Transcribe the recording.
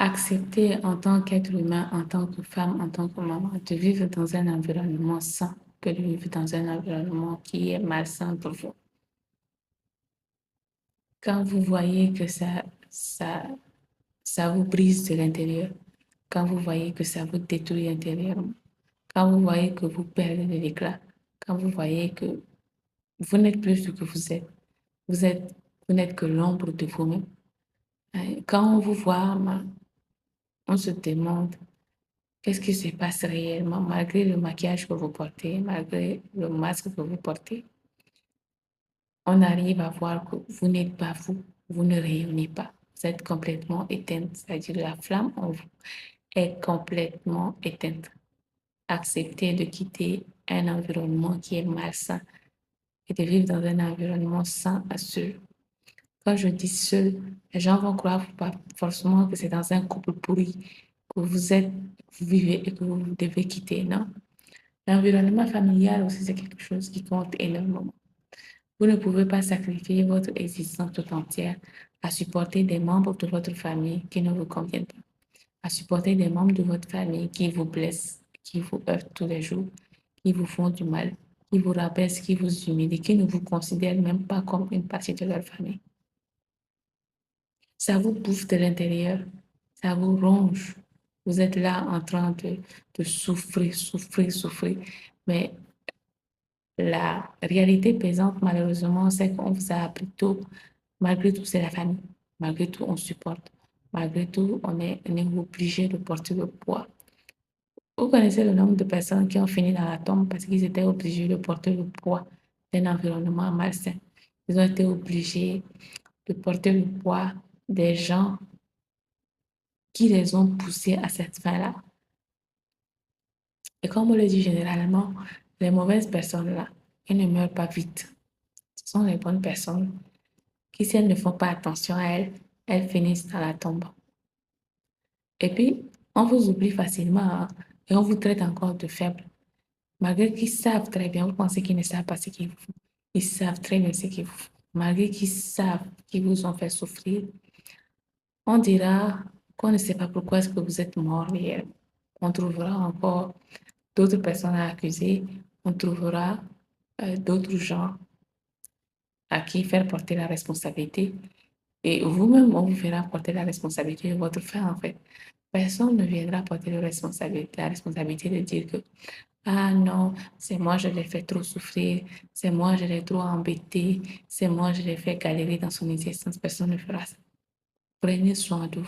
Accepter en tant qu'être humain, en tant que femme, en tant que maman, de vivre dans un environnement sain que de vivre dans un environnement qui est malsain pour vous. Quand vous voyez que ça vous brise de l'intérieur, quand vous voyez que ça vous détruit intérieurement, quand vous voyez que vous perdez de l'éclat, quand vous voyez que vous n'êtes plus ce que vous êtes, vous n'êtes que l'ombre de vous-même. Quand on vous voit, on se demande qu'est-ce qui se passe réellement malgré le maquillage que vous portez, malgré le masque que vous portez. On arrive à voir que vous n'êtes pas vous, vous ne rayonnez pas. Vous êtes complètement éteinte, c'est-à-dire la flamme en vous est complètement éteinte. Acceptez de quitter un environnement qui est malsain et de vivre dans un environnement sain à seul. Quand je dis seul, les gens vont croire pas forcément que c'est dans un couple pourri que vous vivez et que vous devez quitter, non? L'environnement familial aussi, c'est quelque chose qui compte énormément. Vous ne pouvez pas sacrifier votre existence tout entière à supporter des membres de votre famille qui ne vous conviennent pas, à supporter des membres de votre famille qui vous blessent, qui vous heurtent tous les jours, qui vous font du mal, qui vous rabaissent, qui vous humilient, qui ne vous considèrent même pas comme une partie de leur famille. Ça vous bouffe de l'intérieur, ça vous ronge. Vous êtes là en train de souffrir, souffrir, souffrir. Mais la réalité pesante, malheureusement, c'est qu'on vous a appris tôt, malgré tout, c'est la famille. Malgré tout, on supporte. Malgré tout, on est obligé de porter le poids. Vous connaissez le nombre de personnes qui ont fini dans la tombe parce qu'ils étaient obligés de porter le poids d'un environnement malsain. Ils ont été obligés de porter le poids des gens qui les ont poussés à cette fin-là. Et comme on le dit généralement, les mauvaises personnes-là, elles ne meurent pas vite. Ce sont les bonnes personnes qui, si elles ne font pas attention à elles, elles finissent dans la tombe. Et puis, on vous oublie facilement, hein, et on vous traite encore de faible. Malgré qu'ils savent très bien, vous pensez qu'ils ne savent pas ce qu'ils vous font. Ils savent très bien ce qu'ils vous font. Malgré qu'ils savent qu'ils vous ont fait souffrir, on dira qu'on ne sait pas pourquoi est-ce que vous êtes mort hier. On trouvera encore d'autres personnes à accuser. On trouvera d'autres gens à qui faire porter la responsabilité. Et vous-même, on vous fera porter la responsabilité de votre fait, en fait. Personne ne viendra porter la responsabilité de dire que, ah non, c'est moi, je l'ai fait trop souffrir, c'est moi, je l'ai trop embêté, c'est moi, je l'ai fait galérer dans son existence. Personne ne fera ça. Prenez soin de vous.